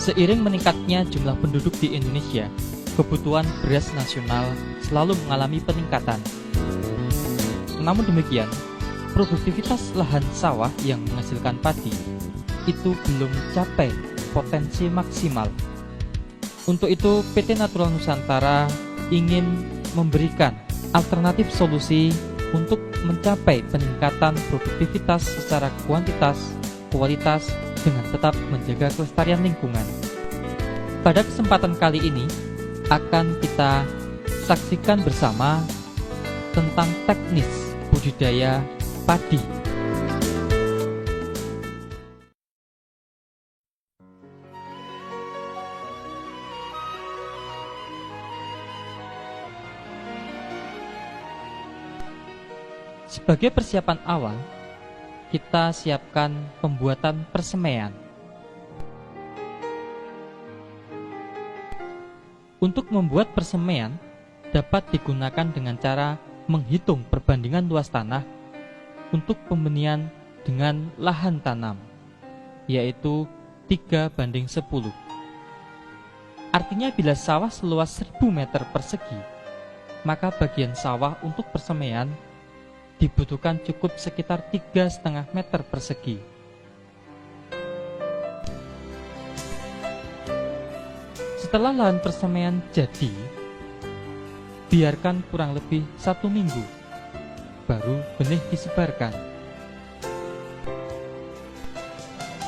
Seiring meningkatnya jumlah penduduk di Indonesia, kebutuhan beras nasional selalu mengalami peningkatan. Namun demikian, produktivitas lahan sawah yang menghasilkan padi itu belum mencapai potensi maksimal. Untuk itu, PT Natural Nusantara ingin memberikan alternatif solusi untuk mencapai peningkatan produktivitas secara kuantitas, kualitas, dengan tetap menjaga kelestarian lingkungan. Pada kesempatan kali ini akan kita saksikan bersama tentang teknis budidaya padi. Sebagai persiapan awal, kita siapkan pembuatan persemaian. Untuk membuat persemaian dapat digunakan dengan cara menghitung perbandingan luas tanah untuk pembenihan dengan lahan tanam, yaitu 3:10. Artinya bila sawah seluas 1000 meter persegi, maka bagian sawah untuk persemaian dibutuhkan cukup sekitar 3,5 meter persegi. Setelah lahan persemaian jadi, biarkan kurang lebih 1 minggu, baru benih disebarkan.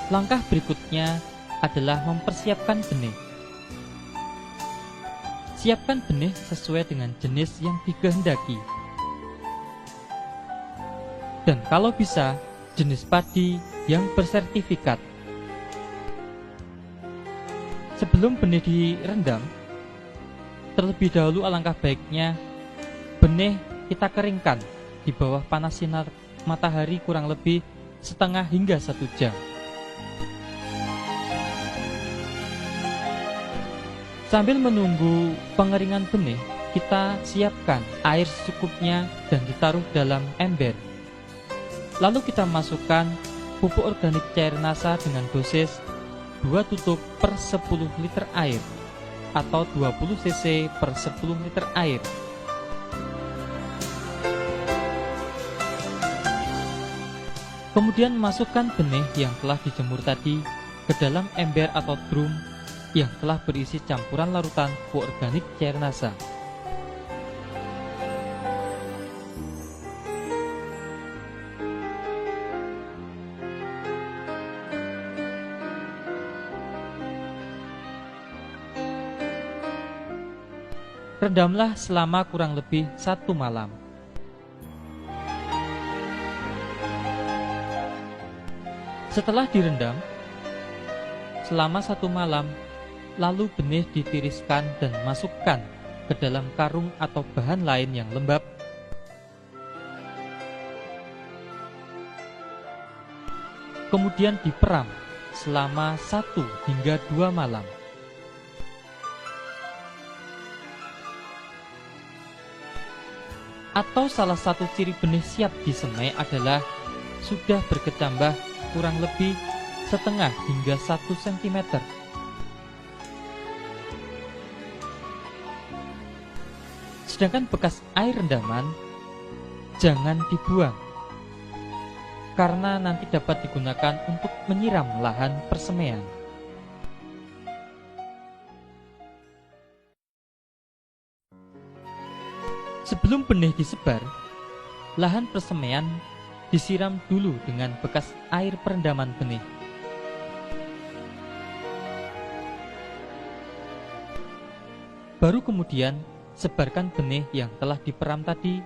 Langkah berikutnya adalah mempersiapkan benih. Siapkan benih sesuai dengan jenis yang dikehendaki. Dan kalau bisa, jenis padi yang bersertifikat. Sebelum benih direndam, terlebih dahulu alangkah baiknya benih kita keringkan di bawah panas sinar matahari kurang lebih setengah hingga 1 jam. Sambil menunggu pengeringan benih, kita siapkan air secukupnya dan ditaruh dalam ember. Lalu kita masukkan pupuk organik cair NASA dengan dosis 2 tutup per 10 liter air atau 20 cc per 10 liter air. Kemudian masukkan benih yang telah dijemur tadi ke dalam ember atau drum yang telah berisi campuran larutan pupuk organik cair NASA. Rendamlah selama kurang lebih 1 malam. Setelah direndam selama 1 malam, lalu benih ditiriskan dan masukkan ke dalam karung atau bahan lain yang lembab. Kemudian diperam selama 1 hingga 2 malam. Atau salah satu ciri benih siap disemai adalah sudah berkecambah kurang lebih setengah hingga 1 cm. Sedangkan bekas air rendaman jangan dibuang, karena nanti dapat digunakan untuk menyiram lahan persemaian. Sebelum benih disebar, lahan persemaian disiram dulu dengan bekas air perendaman benih. Baru kemudian sebarkan benih yang telah diperam tadi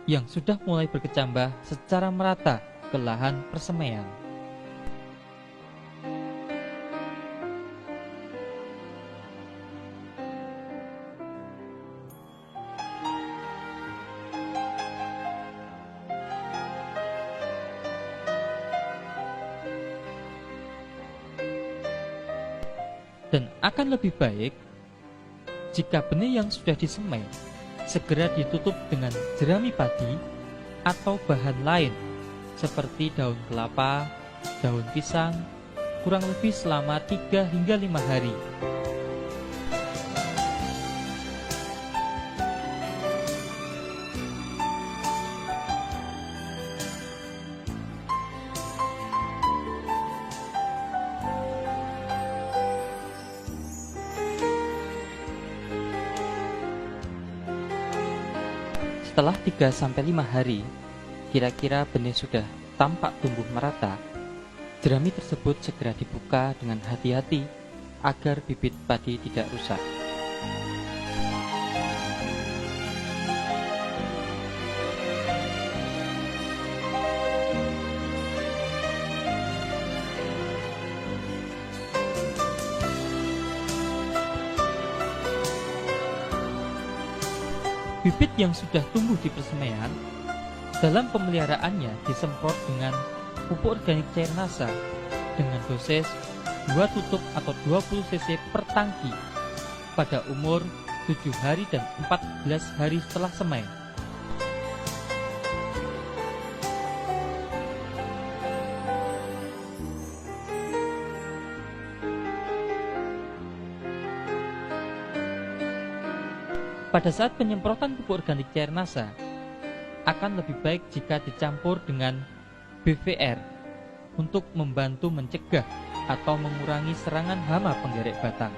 yang sudah mulai berkecambah secara merata ke lahan persemaian. Dan akan lebih baik jika benih yang sudah disemai segera ditutup dengan jerami padi atau bahan lain seperti daun kelapa, daun pisang, kurang lebih selama 3 hingga 5 hari. Setelah 3-5 hari, kira-kira benih sudah tampak tumbuh merata, jerami tersebut segera dibuka dengan hati-hati agar bibit padi tidak rusak. Bibit yang sudah tumbuh di persemaian, dalam pemeliharaannya disemprot dengan pupuk organik cair NASA dengan dosis 2 tutup atau 20 cc per tangki pada umur 7 hari dan 14 hari setelah semai. Pada saat penyemprotan pupuk organik cair NASA, akan lebih baik jika dicampur dengan BVR untuk membantu mencegah atau mengurangi serangan hama penggerek batang.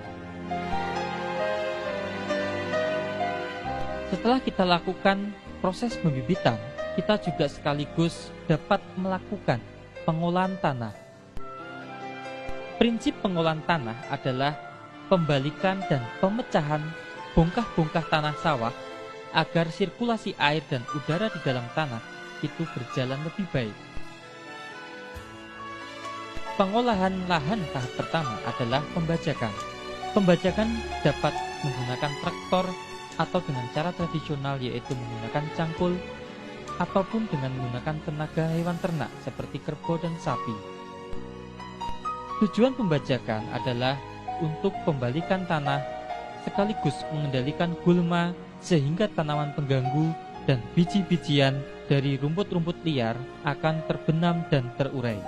Setelah kita lakukan proses pembibitan, kita juga sekaligus dapat melakukan pengolahan tanah. Prinsip pengolahan tanah adalah pembalikan dan pemecahan bongkah-bongkah tanah sawah agar sirkulasi air dan udara di dalam tanah itu berjalan lebih baik. Pengolahan lahan tahap pertama adalah pembajakan. Pembajakan dapat menggunakan traktor atau dengan cara tradisional yaitu menggunakan cangkul ataupun dengan menggunakan tenaga hewan ternak seperti kerbau dan sapi. Tujuan pembajakan adalah untuk pembalikan tanah sekaligus mengendalikan gulma sehingga tanaman pengganggu dan biji-bijian dari rumput-rumput liar akan terbenam dan terurai.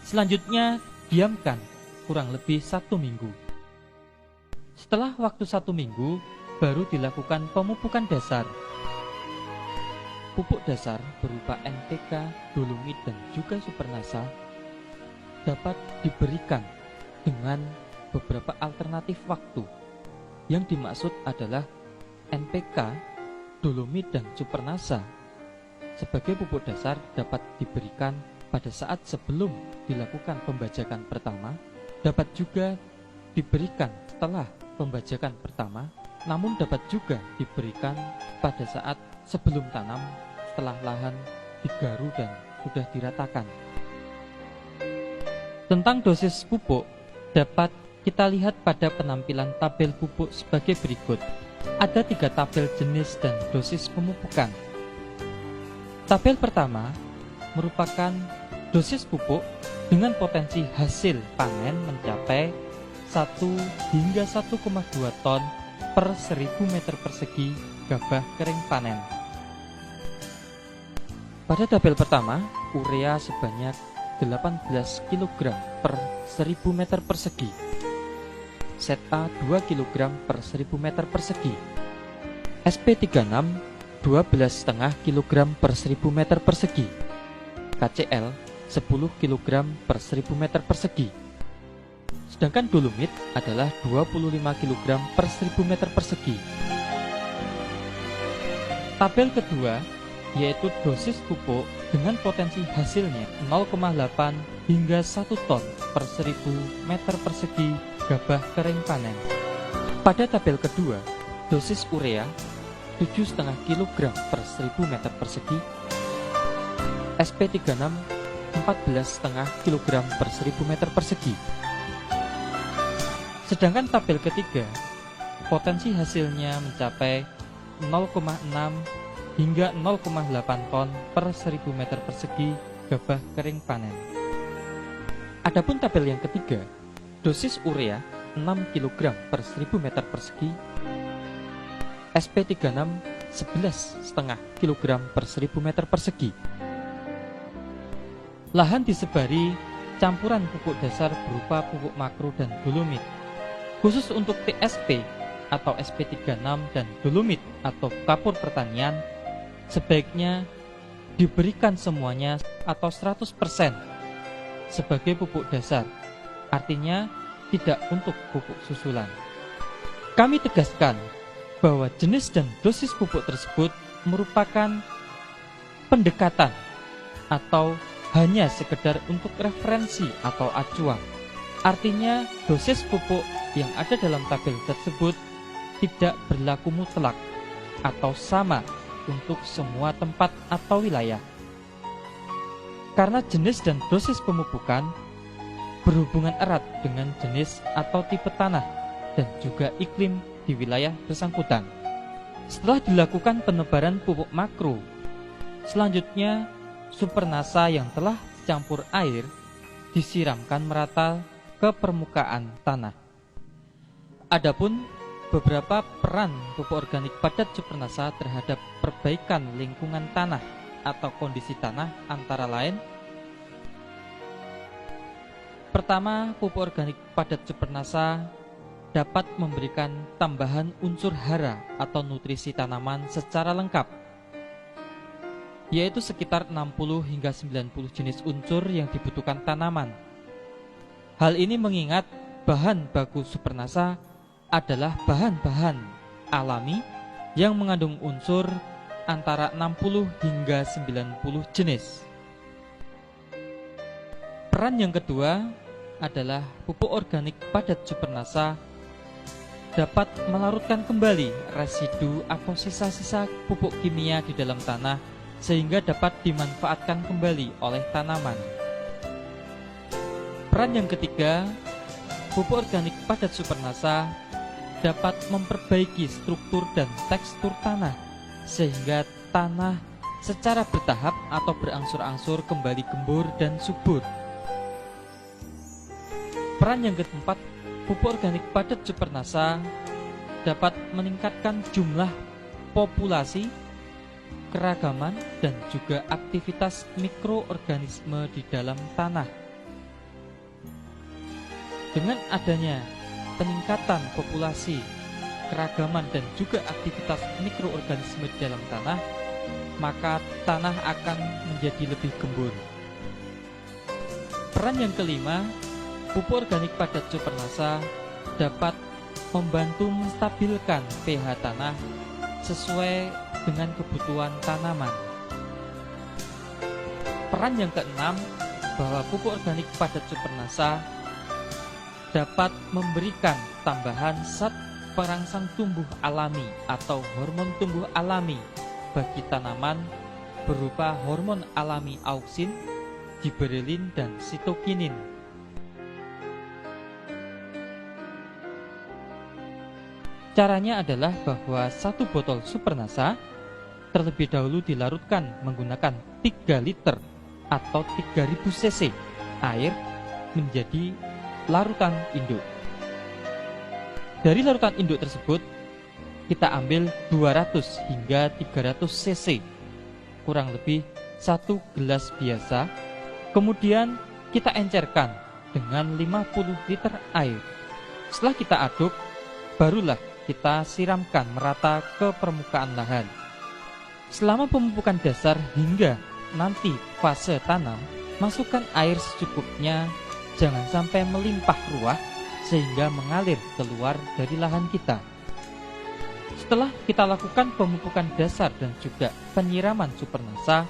Selanjutnya, diamkan kurang lebih 1 minggu. Setelah waktu 1 minggu, baru dilakukan pemupukan dasar. Pupuk dasar berupa NPK, dolomit, dan juga supernasa dapat diberikan dengan beberapa alternatif waktu. Yang dimaksud adalah NPK, dolomit, dan supernasa sebagai pupuk dasar dapat diberikan pada saat sebelum dilakukan pembajakan pertama, dapat juga diberikan setelah pembajakan pertama, namun dapat juga diberikan pada saat sebelum tanam setelah lahan digaru dan sudah diratakan. Tentang dosis pupuk dapat kita lihat pada penampilan tabel pupuk sebagai berikut. Ada 3 tabel jenis dan dosis pemupukan. Tabel pertama merupakan dosis pupuk dengan potensi hasil panen mencapai 1 hingga 1,2 ton per 1000 meter persegi gabah kering panen. Pada tabel pertama, urea sebanyak 18 kg per 1000 meter persegi, Seta 2 kg per 1000 meter persegi, SP36 12,5 kg per 1000 meter persegi, KCl 10 kg per 1000 meter persegi. Sedangkan dolomit adalah 25 kg per 1000 meter persegi. Tabel kedua yaitu dosis pupuk dengan potensi hasilnya 0,8 hingga 1 ton per 1000 meter persegi gabah kering panen. Pada tabel kedua, dosis urea 7,5 kg per 1000 meter persegi, SP36 14,5 kg per 1000 meter persegi. Sedangkan tabel ketiga, potensi hasilnya mencapai 0,6 hingga 0,8 ton per 1000 meter persegi gabah kering panen. Adapun tabel yang ketiga, dosis urea 6 kg per 1000 meter persegi, SP36 11,5 kg per 1000 meter persegi. Lahan disebari campuran pupuk dasar berupa pupuk makro dan dolomit. Khusus untuk TSP atau SP36 dan dolomit atau kapur pertanian, sebaiknya diberikan semuanya atau 100% sebagai pupuk dasar, artinya tidak untuk pupuk susulan. Kami tegaskan bahwa jenis dan dosis pupuk tersebut merupakan pendekatan atau hanya sekedar untuk referensi atau acuan. Artinya dosis pupuk yang ada dalam tabel tersebut tidak berlaku mutlak atau sama untuk semua tempat atau wilayah. Karena jenis dan dosis pemupukan berhubungan erat dengan jenis atau tipe tanah dan juga iklim di wilayah bersangkutan. Setelah dilakukan penebaran pupuk makro, selanjutnya supernasa yang telah dicampur air disiramkan merata ke permukaan tanah. Adapun beberapa peran pupuk organik padat supernasa terhadap perbaikan lingkungan tanah atau kondisi tanah antara lain: pertama, pupuk organik padat supernasa dapat memberikan tambahan unsur hara atau nutrisi tanaman secara lengkap, yaitu sekitar 60 hingga 90 jenis unsur yang dibutuhkan tanaman. Hal ini mengingat bahan baku supernasa adalah bahan-bahan alami yang mengandung unsur antara 60 hingga 90 jenis. Peran yang kedua adalah pupuk organik padat supernasa dapat melarutkan kembali residu atau sisa-sisa pupuk kimia di dalam tanah sehingga dapat dimanfaatkan kembali oleh tanaman. Peran yang ketiga, pupuk organik padat supernasa dapat memperbaiki struktur dan tekstur tanah sehingga tanah secara bertahap atau berangsur-angsur kembali gembur dan subur. Peran yang keempat, pupuk organik padat supernasa dapat meningkatkan jumlah populasi, keragaman, dan juga aktivitas mikroorganisme di dalam tanah. Dengan adanya peningkatan populasi, keragaman, dan juga aktivitas mikroorganisme di dalam tanah, maka tanah akan menjadi lebih gembur. Peran yang kelima, pupuk organik padat supernasa dapat membantu menstabilkan pH tanah sesuai dengan kebutuhan tanaman. Peran yang keenam, bahwa pupuk organik padat supernasa dapat memberikan tambahan zat perangsang tumbuh alami atau hormon tumbuh alami bagi tanaman berupa hormon alami auksin, giberelin, dan sitokinin. Caranya adalah bahwa satu botol supernasa terlebih dahulu dilarutkan menggunakan 3 liter atau 3000 cc air menjadi larutan induk. Dari larutan induk tersebut kita ambil 200 hingga 300 cc, kurang lebih 1 gelas biasa. Kemudian kita encerkan dengan 50 liter air. Setelah kita aduk, barulah kita siramkan merata ke permukaan lahan. Selama pemupukan dasar hingga nanti fase tanam, masukkan air secukupnya, jangan sampai melimpah ruah sehingga mengalir keluar dari lahan kita. Setelah kita lakukan pemupukan dasar dan juga penyiraman supernasa,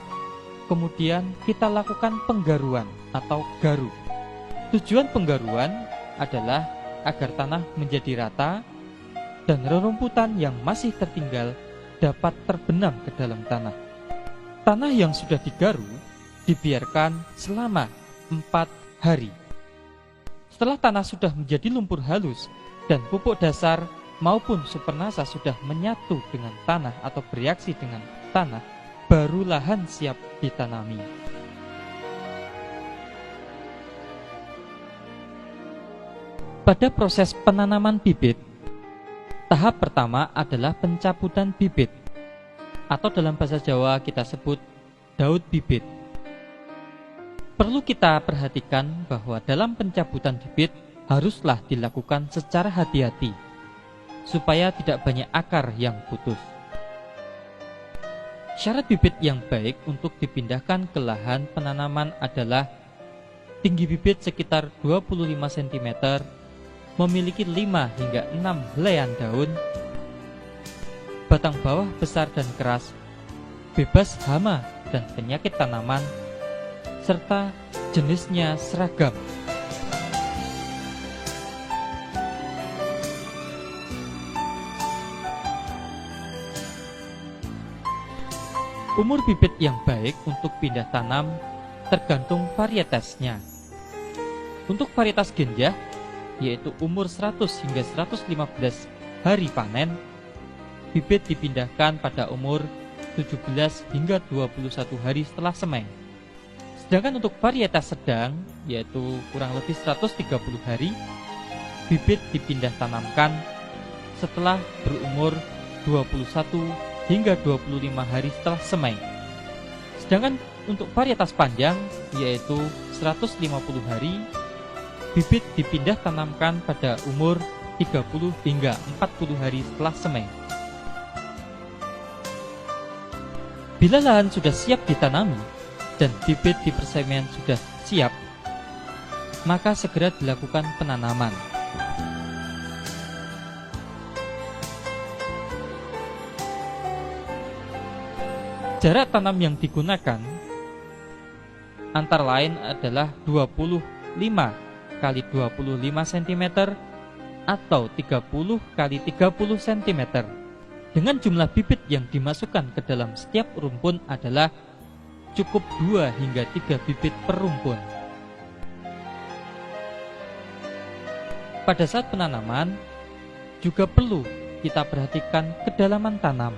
kemudian kita lakukan penggaruan atau garu. Tujuan penggaruan adalah agar tanah menjadi rata dan rerumputan yang masih tertinggal dapat terbenam ke dalam tanah. Tanah yang sudah digaru dibiarkan selama 4 hari. Setelah tanah sudah menjadi lumpur halus dan pupuk dasar maupun supernasa sudah menyatu dengan tanah atau bereaksi dengan tanah, baru lahan siap ditanami. Pada proses penanaman bibit, tahap pertama adalah pencabutan bibit, atau dalam bahasa Jawa kita sebut daud bibit. Perlu kita perhatikan bahwa dalam pencabutan bibit haruslah dilakukan secara hati-hati, supaya tidak banyak akar yang putus. Syarat bibit yang baik untuk dipindahkan ke lahan penanaman adalah tinggi bibit sekitar 25 cm, memiliki 5 hingga 6 helaian daun, batang bawah besar dan keras, bebas hama dan penyakit tanaman, serta jenisnya seragam. Umur bibit yang baik untuk pindah tanam tergantung varietasnya. Untuk varietas genjah, yaitu umur 100 hingga 115 hari panen, bibit dipindahkan pada umur 17 hingga 21 hari setelah semai. Sedangkan untuk varietas sedang, yaitu kurang lebih 130 hari, bibit dipindah tanamkan setelah berumur 21 hingga 25 hari setelah semai. Sedangkan untuk varietas panjang, yaitu 150 hari, bibit dipindah tanamkan pada umur 30 hingga 40 hari setelah semai. Bila lahan sudah siap ditanami dan bibit di persemaian sudah siap, maka segera dilakukan penanaman. Jarak tanam yang digunakan antara lain adalah 25 kali 25 cm atau 30 kali 30 cm. Dengan jumlah bibit yang dimasukkan ke dalam setiap rumpun adalah cukup 2 hingga 3 bibit per rumpun. Pada saat penanaman juga perlu kita perhatikan kedalaman tanam.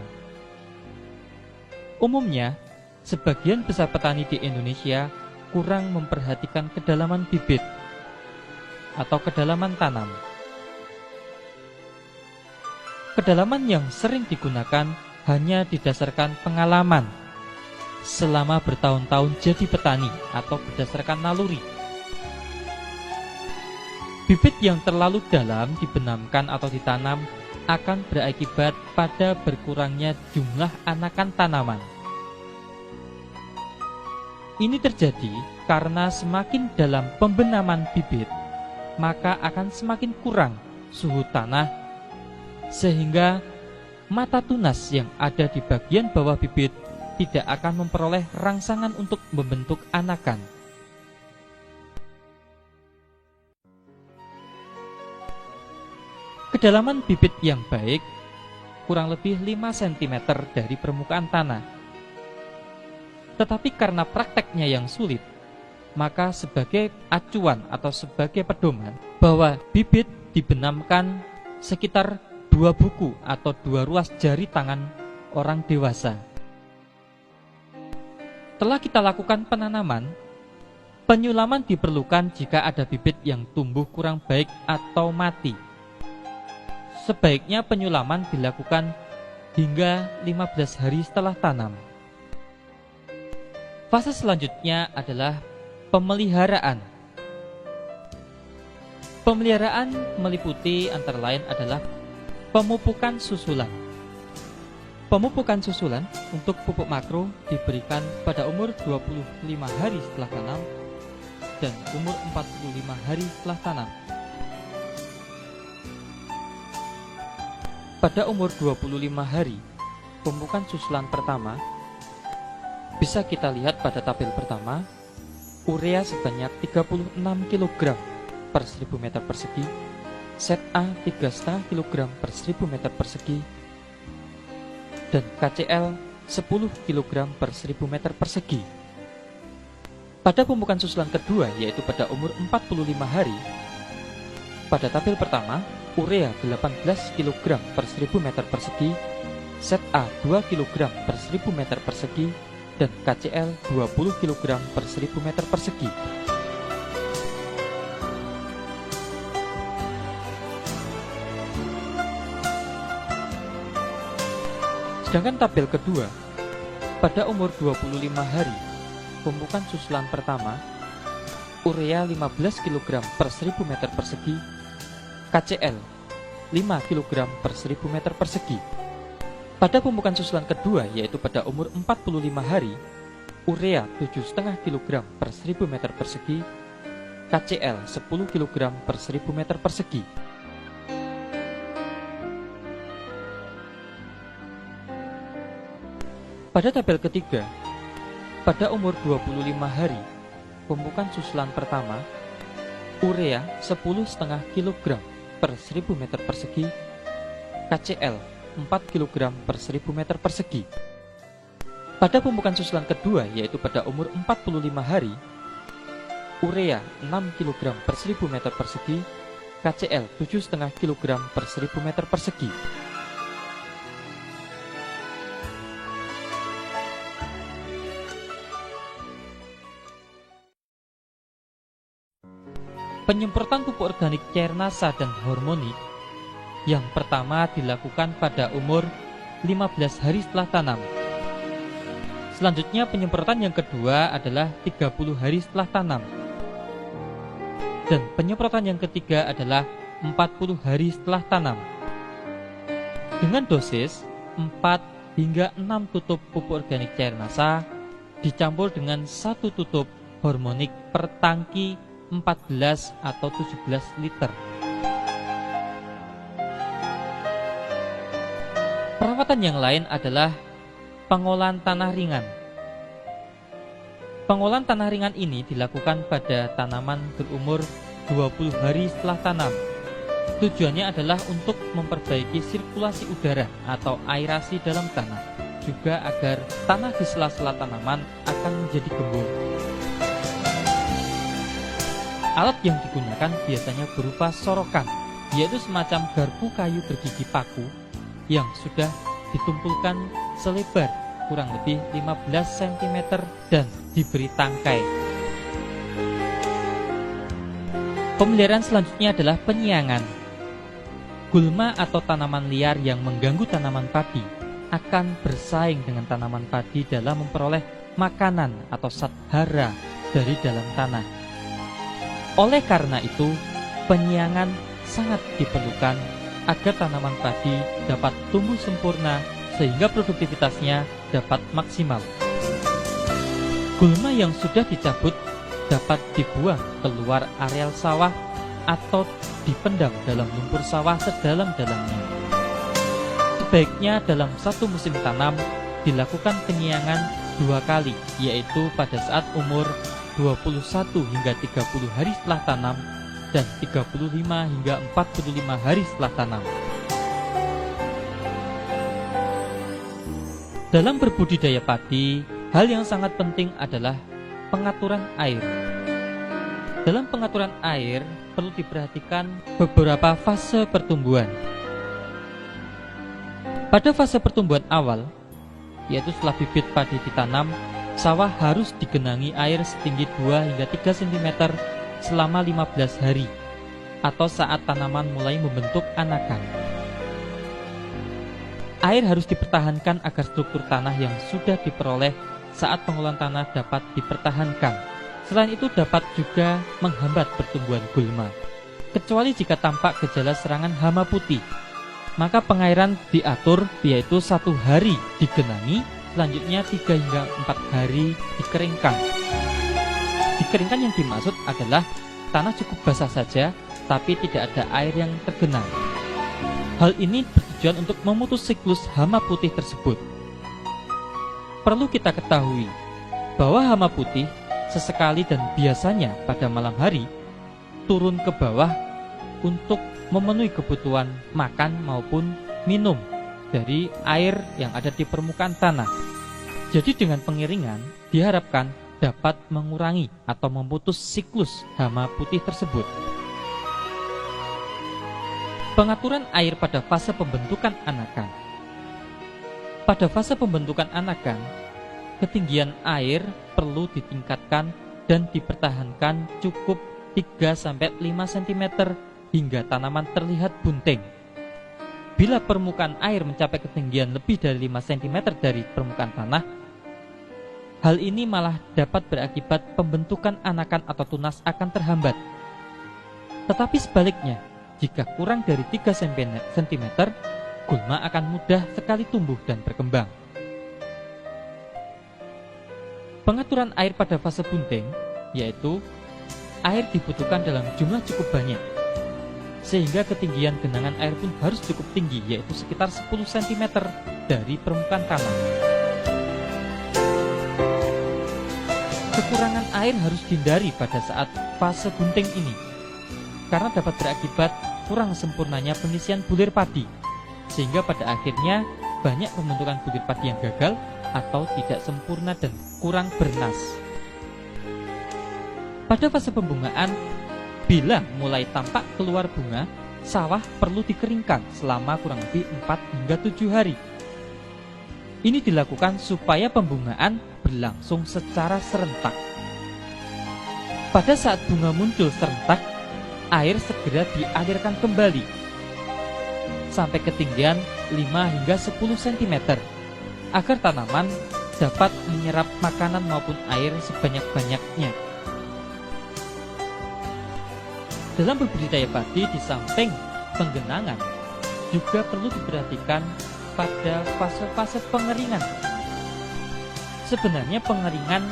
Umumnya, sebagian besar petani di Indonesia kurang memperhatikan kedalaman bibit atau kedalaman tanam. Kedalaman yang sering digunakan hanya didasarkan pengalaman selama bertahun-tahun jadi petani atau berdasarkan naluri. Bibit yang terlalu dalam dibenamkan atau ditanam akan berakibat pada berkurangnya jumlah anakan tanaman. Ini terjadi karena semakin dalam pembenaman bibit, maka akan semakin kurang suhu tanah, sehingga mata tunas yang ada di bagian bawah bibit tidak akan memperoleh rangsangan untuk membentuk anakan. Kedalaman bibit yang baik kurang lebih 5 cm dari permukaan tanah. Tetapi karena prakteknya yang sulit, maka sebagai acuan atau sebagai pedoman bahwa bibit dibenamkan sekitar 2 buku atau 2 ruas jari tangan orang dewasa. Setelah kita lakukan penanaman, penyulaman diperlukan jika ada bibit yang tumbuh kurang baik atau mati. Sebaiknya penyulaman dilakukan hingga 15 hari setelah tanam. Fase selanjutnya adalah pemeliharaan. Pemeliharaan meliputi antara lain adalah pemupukan susulan. Pemupukan susulan untuk pupuk makro diberikan pada umur 25 hari setelah tanam dan umur 45 hari setelah tanam. Pada umur 25 hari, pemupukan susulan pertama bisa kita lihat pada tabel pertama, urea sebanyak 36 kg per 1000 meter persegi, set A 3,5 kg per 1000 meter persegi, dan KCl 10 kg per 1000 meter persegi. Pada pemupukan susulan kedua, yaitu pada umur 45 hari, pada tabel pertama, urea 18 kg per 1000 meter persegi, set A 2 kg per 1000 meter persegi, dan KCl 20 kg per 1000 meter persegi. Sedangkan tabel kedua, pada umur 25 hari, pemupukan susulan pertama urea 15 kg per 1000 meter persegi, KCl 5 kg per 1000 meter persegi. Pada pemupukan susulan kedua, yaitu pada umur 45 hari, urea 7,5 kg per 1000 meter persegi, KCl 10 kg per 1000 meter persegi. Pada tabel ketiga, pada umur 25 hari, pemupukan susulan pertama, urea 10,5 kg per 1000 meter persegi, KCl 4 kg per 1000 meter persegi. Pada pemupukan susulan kedua, yaitu pada umur 45 hari, urea 6 kg per 1000 meter persegi, KCl 7,5 kg per 1000 meter persegi. Penyemprotan pupuk organik cair nasa dan hormonik yang pertama dilakukan pada umur 15 hari setelah tanam. Selanjutnya penyemprotan yang kedua adalah 30 hari setelah tanam. Dan penyemprotan yang ketiga adalah 40 hari setelah tanam. Dengan dosis 4 hingga 6 tutup pupuk organik cair nasa dicampur dengan 1 tutup hormonik per tangki 14 atau 17 liter. Perawatan yang lain adalah pengolahan tanah ringan. Pengolahan tanah ringan ini dilakukan pada tanaman berumur 20 hari setelah tanam. Tujuannya adalah untuk memperbaiki sirkulasi udara atau aerasi dalam tanah, juga agar tanah di sela-sela tanaman akan menjadi gembur. Alat yang digunakan biasanya berupa sorokan, yaitu semacam garpu kayu bergigi paku yang sudah ditumpulkan selebar kurang lebih 15 cm dan diberi tangkai. Pemeliharaan selanjutnya adalah penyiangan. Gulma atau tanaman liar yang mengganggu tanaman padi akan bersaing dengan tanaman padi dalam memperoleh makanan atau zat hara dari dalam tanah. Oleh karena itu, penyiangan sangat diperlukan agar tanaman padi dapat tumbuh sempurna sehingga produktivitasnya dapat maksimal. Gulma yang sudah dicabut dapat dibuang keluar areal sawah atau dipendam dalam lumpur sawah sedalam-dalamnya. Sebaiknya dalam satu musim tanam dilakukan penyiangan 2 kali, yaitu pada saat umur 21 hingga 30 hari setelah tanam dan 35 hingga 45 hari setelah tanam. Dalam berbudidaya padi, hal yang sangat penting adalah pengaturan air. Dalam pengaturan air perlu diperhatikan beberapa fase pertumbuhan. Pada fase pertumbuhan awal, yaitu setelah bibit padi ditanam, sawah harus digenangi air setinggi 2 hingga 3 cm selama 15 hari atau saat tanaman mulai membentuk anakan. Air harus dipertahankan agar struktur tanah yang sudah diperoleh saat pengolahan tanah dapat dipertahankan. Selain itu dapat juga menghambat pertumbuhan gulma. Kecuali jika tampak gejala serangan hama putih, maka pengairan diatur, yaitu 1 hari digenangi, selanjutnya 3 hingga 4 hari dikeringkan. Dikeringkan yang dimaksud adalah tanah cukup basah saja, tapi tidak ada air yang tergenang. Hal ini bertujuan untuk memutus siklus hama putih tersebut. Perlu kita ketahui bahwa hama putih sesekali dan biasanya pada malam hari turun ke bawah untuk memenuhi kebutuhan makan maupun minum dari air yang ada di permukaan tanah. Jadi dengan pengiringan diharapkan dapat mengurangi atau memutus siklus hama putih tersebut. Pengaturan air pada fase pembentukan anakan. Pada fase pembentukan anakan, ketinggian air perlu ditingkatkan dan dipertahankan cukup 3-5 cm hingga tanaman terlihat bunting. Bila permukaan air mencapai ketinggian lebih dari 5 cm dari permukaan tanah, Hal ini malah dapat berakibat pembentukan anakan atau tunas akan terhambat. Tetapi sebaliknya, jika kurang dari 3 cm, gulma akan mudah sekali tumbuh dan berkembang. Pengaturan air pada fase bunting, yaitu air dibutuhkan dalam jumlah cukup banyak, sehingga ketinggian genangan air pun harus cukup tinggi, yaitu sekitar 10 cm dari permukaan tanah. Kekurangan air harus dihindari pada saat fase bunting ini, karena dapat berakibat kurang sempurnanya pengisian bulir padi, sehingga pada akhirnya banyak pembentukan bulir padi yang gagal atau tidak sempurna dan kurang bernas. Pada fase pembungaan, bila mulai tampak keluar bunga, sawah perlu dikeringkan selama kurang lebih 4 hingga 7 hari. Ini dilakukan supaya pembungaan berlangsung secara serentak. Pada saat bunga muncul serentak, air segera dialirkan kembali sampai ketinggian 5 hingga 10 cm agar tanaman dapat menyerap makanan maupun air sebanyak-banyaknya. Dalam berbudidaya padi, di samping penggenangan juga perlu diperhatikan pada fase-fase pengeringan. Sebenarnya pengeringan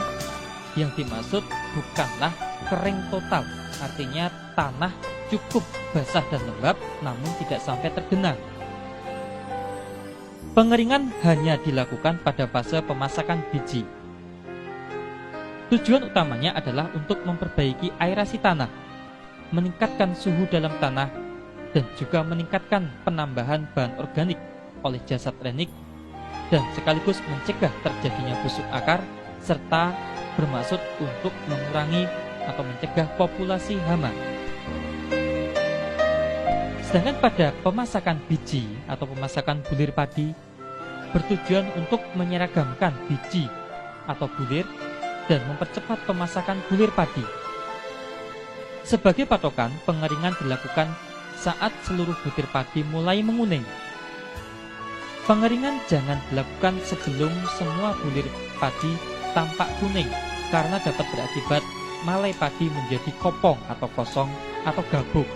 yang dimaksud bukanlah kering total, artinya tanah cukup basah dan lembab namun tidak sampai tergenang. Pengeringan hanya dilakukan pada fase pemasakan biji. Tujuan utamanya adalah untuk memperbaiki aerasi tanah, meningkatkan suhu dalam tanah, dan juga meningkatkan penambahan bahan organik oleh jasad renik, dan sekaligus mencegah terjadinya busuk akar, serta bermaksud untuk mengurangi atau mencegah populasi hama. Sedangkan pada pemasakan biji atau pemasakan bulir padi bertujuan untuk menyeragamkan biji atau bulir dan mempercepat pemasakan bulir padi. Sebagai patokan, pengeringan dilakukan saat seluruh butir padi mulai menguning. Pengeringan jangan dilakukan sebelum semua bulir padi tampak kuning, karena dapat berakibat malai padi menjadi kopong atau kosong atau gabuk.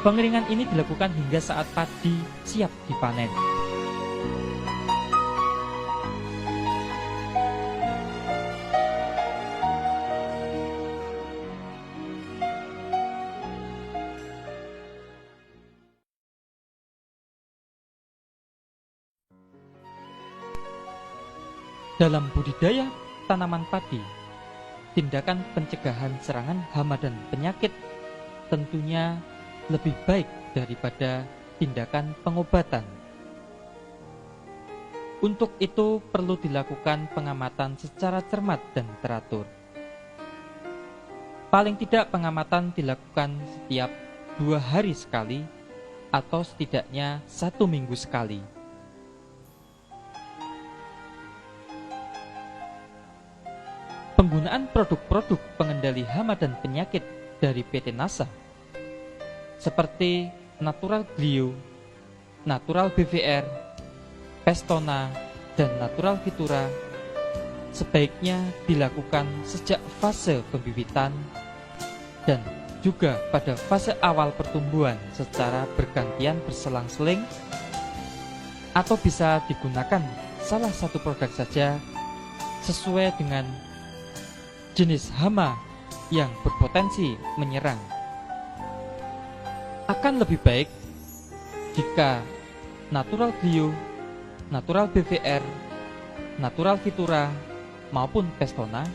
Pengeringan ini dilakukan hingga saat padi siap dipanen. Dalam budidaya tanaman padi, tindakan pencegahan serangan hama dan penyakit tentunya lebih baik daripada tindakan pengobatan. Untuk itu perlu dilakukan pengamatan secara cermat dan teratur. Paling tidak pengamatan dilakukan setiap 2 hari sekali atau setidaknya 1 minggu sekali. Penggunaan produk-produk pengendali hama dan penyakit dari PT NASA seperti Natural Glio, Natural BVR, Pestona, dan Natural Vitura sebaiknya dilakukan sejak fase pembibitan dan juga pada fase awal pertumbuhan secara bergantian berselang-seling, atau bisa digunakan salah satu produk saja sesuai dengan jenis hama yang berpotensi menyerang. Akan lebih baik jika Natural Glio, Natural BVR, Natural Vitura maupun Pestona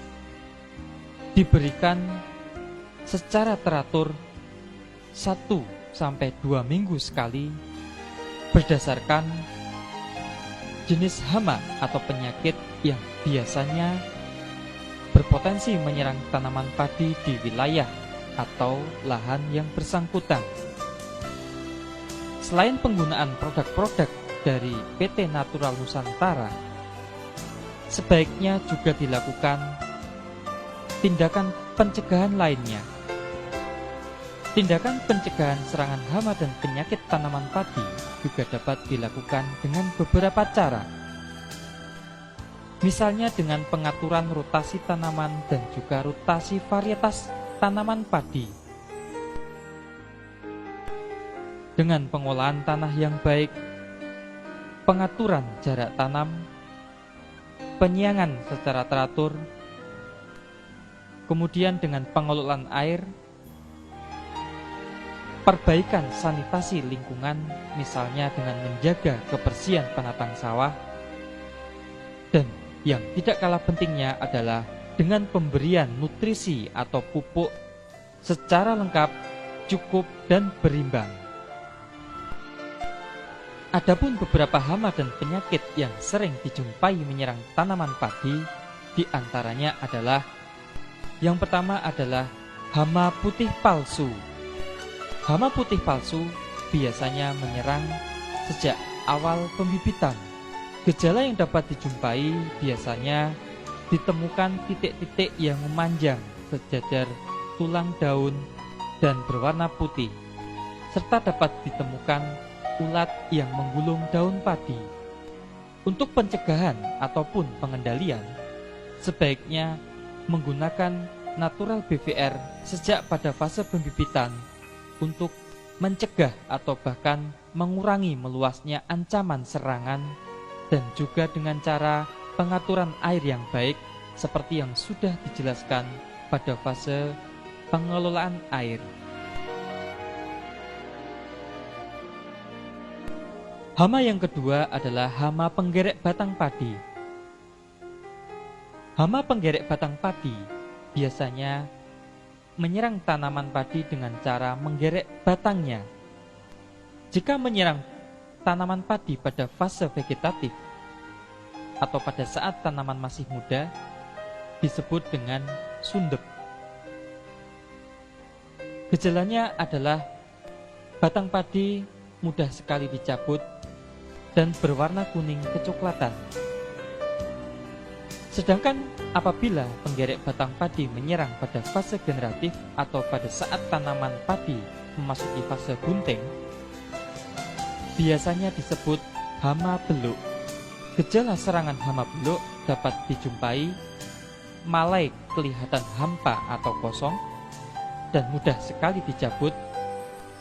diberikan secara teratur 1-2 minggu sekali berdasarkan jenis hama atau penyakit yang biasanya berpotensi menyerang tanaman padi di wilayah atau lahan yang bersangkutan. Selain penggunaan produk-produk dari PT Natural Nusantara, sebaiknya juga dilakukan tindakan pencegahan lainnya. Tindakan pencegahan serangan hama dan penyakit tanaman padi juga dapat dilakukan dengan beberapa cara. Misalnya dengan pengaturan rotasi tanaman dan juga rotasi varietas tanaman padi. Dengan pengolahan tanah yang baik, pengaturan jarak tanam, penyiangan secara teratur, kemudian dengan pengelolaan air, perbaikan sanitasi lingkungan, misalnya dengan menjaga kebersihan penatang sawah, dan yang tidak kalah pentingnya adalah dengan pemberian nutrisi atau pupuk secara lengkap, cukup, dan berimbang. Adapun beberapa hama dan penyakit yang sering dijumpai menyerang tanaman padi, di antaranya adalah yang pertama adalah hama putih palsu. Hama putih palsu biasanya menyerang sejak awal pembibitan. Gejala yang dapat dijumpai biasanya ditemukan titik-titik yang memanjang sejajar tulang daun dan berwarna putih, serta dapat ditemukan ulat yang menggulung daun padi. Untuk pencegahan ataupun pengendalian, sebaiknya menggunakan natural BVR sejak pada fase pembibitan untuk mencegah atau bahkan mengurangi meluasnya ancaman serangan, dan juga dengan cara pengaturan air yang baik seperti yang sudah dijelaskan pada fase pengelolaan air. Hama yang kedua adalah hama penggerek batang padi. Hama penggerek batang padi biasanya menyerang tanaman padi dengan cara menggerek batangnya. Jika menyerang tanaman padi pada fase vegetatif atau pada saat tanaman masih muda, disebut dengan sundep. Gejalanya adalah batang padi mudah sekali dicabut dan berwarna kuning kecoklatan. Sedangkan apabila penggerek batang padi menyerang pada fase generatif atau pada saat tanaman padi memasuki fase bunting, biasanya disebut hama beluk. Gejala serangan hama beluk dapat dijumpai malai kelihatan hampa atau kosong dan mudah sekali dicabut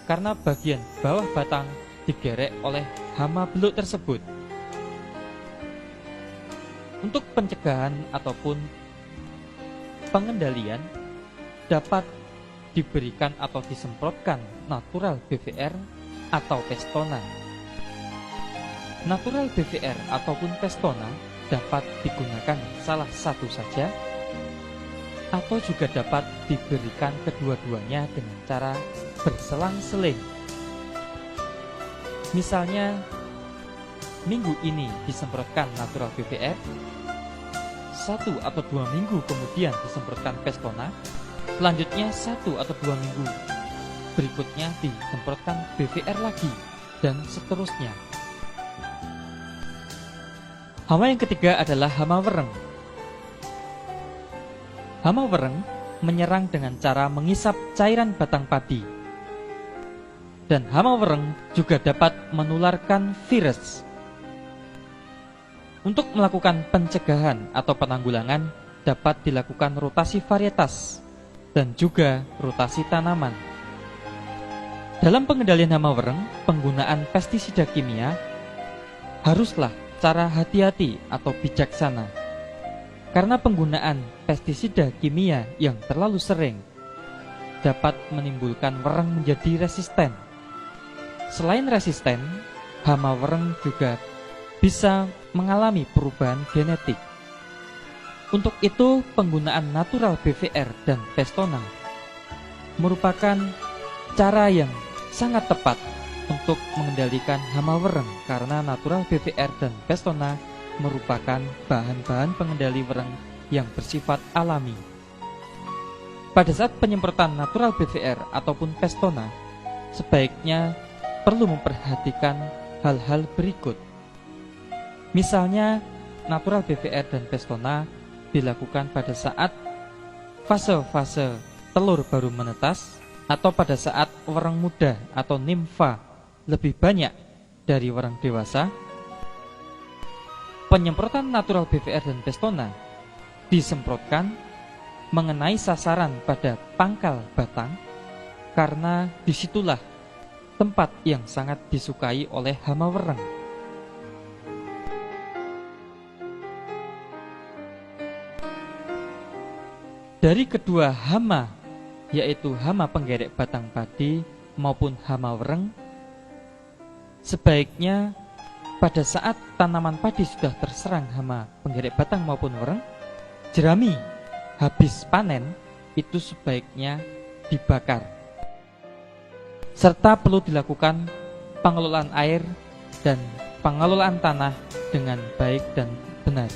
karena bagian bawah batang digerek oleh hama beluk tersebut. Untuk pencegahan ataupun pengendalian dapat diberikan atau disemprotkan natural BVR atau Pestona. Natural BVR ataupun Pestona dapat digunakan salah satu saja atau juga dapat diberikan kedua-duanya dengan cara berselang-seling. Misalnya, minggu ini disemprotkan natural BVR, 1 atau 2 minggu kemudian disemprotkan Pestona, selanjutnya 1 atau 2 minggu berikutnya disemprotkan BVR lagi, dan seterusnya. Hama yang ketiga adalah hama wereng. Hama wereng menyerang dengan cara mengisap cairan batang padi. Dan hama wereng juga dapat menularkan virus. Untuk melakukan pencegahan atau penanggulangan dapat dilakukan rotasi varietas dan juga rotasi tanaman. Dalam pengendalian hama wereng, penggunaan pestisida kimia haruslah secara hati-hati atau bijaksana. Karena penggunaan pestisida kimia yang terlalu sering dapat menimbulkan wereng menjadi resisten. Selain resisten, hama wereng juga bisa mengalami perubahan genetik. Untuk itu, penggunaan natural BVR dan Pestona merupakan cara yang sangat tepat untuk mengendalikan hama wereng, karena natural BVR dan Pestona merupakan bahan-bahan pengendali wereng yang bersifat alami. Pada saat penyemprotan natural BVR ataupun Pestona, sebaiknya perlu memperhatikan hal-hal berikut. Misalnya, natural BVR dan Pestona dilakukan pada saat fase-fase telur baru menetas atau pada saat wereng muda atau nimfa lebih banyak dari wereng dewasa, Penyemprotan natural BVR dan Pestona disemprotkan mengenai sasaran pada pangkal batang karena disitulah tempat yang sangat disukai oleh hama wereng. Dari kedua hama, yaitu hama penggerek batang padi maupun hama wereng, sebaiknya pada saat tanaman padi sudah terserang hama penggerek batang maupun wereng, jerami habis panen itu sebaiknya dibakar. Serta perlu dilakukan pengelolaan air dan pengelolaan tanah dengan baik dan benar.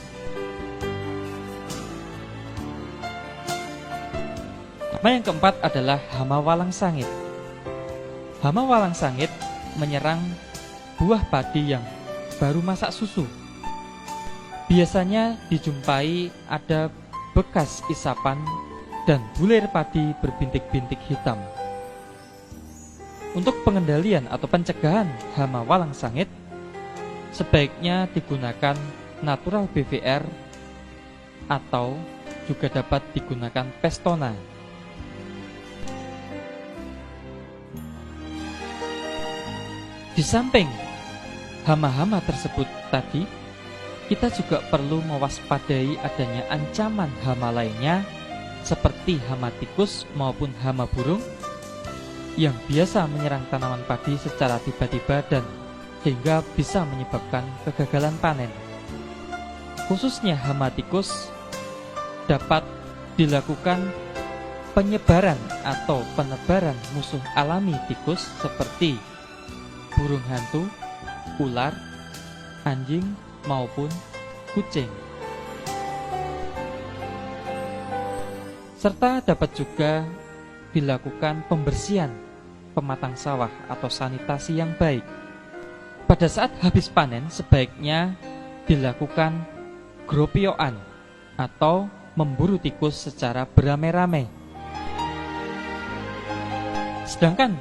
Hama yang keempat adalah hama walang sangit. Hama walang sangit menyerang buah padi yang baru masak susu. Biasanya dijumpai ada bekas isapan dan bulir padi berbintik-bintik hitam. Untuk pengendalian atau pencegahan hama walang sangit, sebaiknya digunakan natural BVR atau juga dapat digunakan Pestona. Di samping hama-hama tersebut tadi, kita juga perlu mewaspadai adanya ancaman hama lainnya seperti hama tikus maupun hama burung yang biasa menyerang tanaman padi secara tiba-tiba dan sehingga bisa menyebabkan kegagalan panen. Khususnya hama tikus dapat dilakukan penyebaran atau penebaran musuh alami tikus seperti burung hantu, ular, anjing, maupun kucing. Serta dapat juga dilakukan pembersihan pematang sawah atau sanitasi yang baik. Pada saat habis panen sebaiknya dilakukan gropioan atau memburu tikus secara beramai-ramai. Sedangkan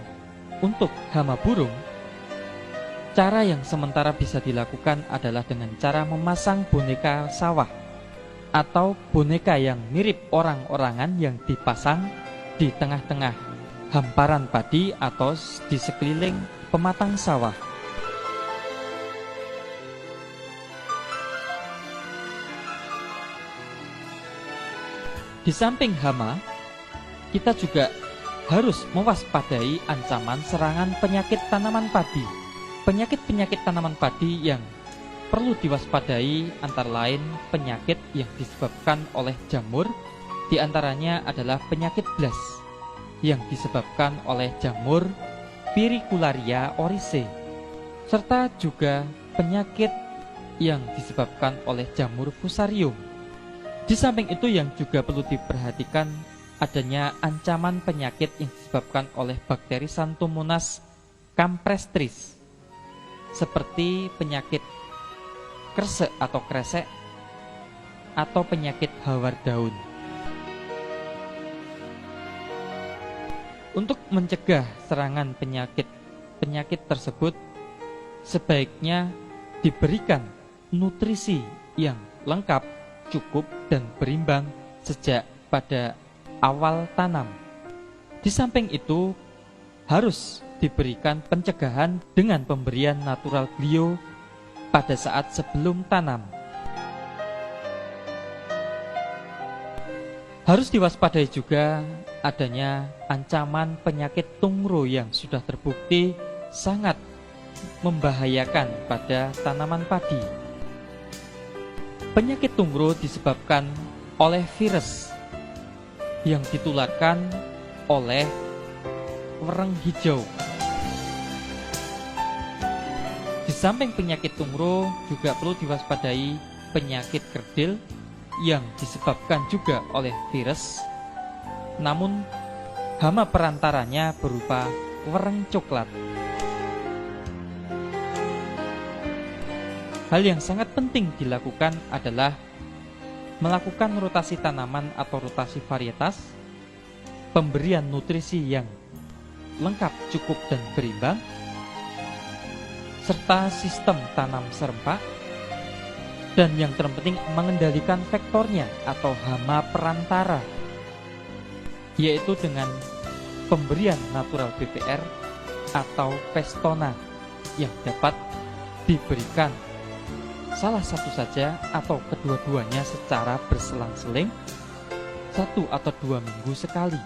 untuk hama burung, cara yang sementara bisa dilakukan adalah dengan cara memasang boneka sawah atau boneka yang mirip orang-orangan yang dipasang di tengah-tengah hamparan padi atau di sekeliling pematang sawah. Di samping hama, kita juga harus mewaspadai ancaman serangan penyakit tanaman padi. Penyakit-penyakit tanaman padi yang perlu diwaspadai antara lain penyakit yang disebabkan oleh jamur, diantaranya adalah penyakit blas yang disebabkan oleh jamur Pyricularia oryzae, serta juga penyakit yang disebabkan oleh jamur Fusarium. Di samping itu yang juga perlu diperhatikan adanya ancaman penyakit yang disebabkan oleh bakteri Xanthomonas campestris, seperti penyakit kresek atau kresek atau penyakit hawar daun. Untuk mencegah serangan penyakit tersebut, sebaiknya diberikan nutrisi yang lengkap, cukup, dan berimbang sejak pada awal tanam. Di samping itu, harus diberikan pencegahan dengan pemberian natural glio pada saat sebelum tanam. Harus diwaspadai juga adanya ancaman penyakit tungro yang sudah terbukti sangat membahayakan pada tanaman padi. Penyakit tungro disebabkan oleh virus yang ditularkan oleh wereng hijau. Di samping penyakit tungro juga perlu diwaspadai penyakit kerdil yang disebabkan juga oleh virus, namun hama perantaranya berupa wereng coklat. Hal yang sangat penting dilakukan adalah melakukan rotasi tanaman atau rotasi varietas, pemberian nutrisi yang lengkap, cukup, dan berimbang, serta sistem tanam serempak, Dan yang terpenting mengendalikan vektornya atau hama perantara, yaitu dengan pemberian natural BPR atau Vestona yang dapat diberikan salah satu saja atau kedua-duanya secara berselang-seling 1 atau 2 minggu sekali.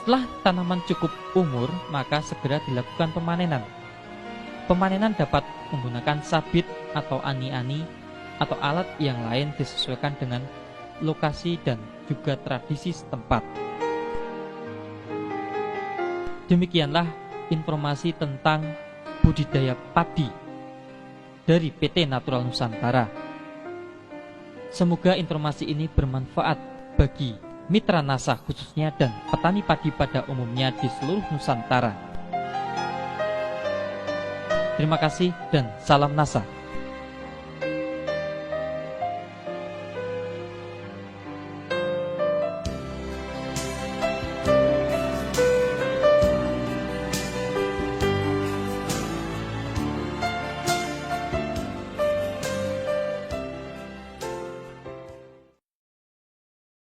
Setelah tanaman cukup umur, maka segera dilakukan pemanenan. Pemanenan dapat menggunakan sabit atau ani-ani atau alat yang lain disesuaikan dengan lokasi dan juga tradisi setempat. Demikianlah informasi tentang budidaya padi dari PT Natural Nusantara. Semoga informasi ini bermanfaat bagi mitra NASA khususnya dan petani padi pada umumnya di seluruh Nusantara. Terima kasih dan salam NASA.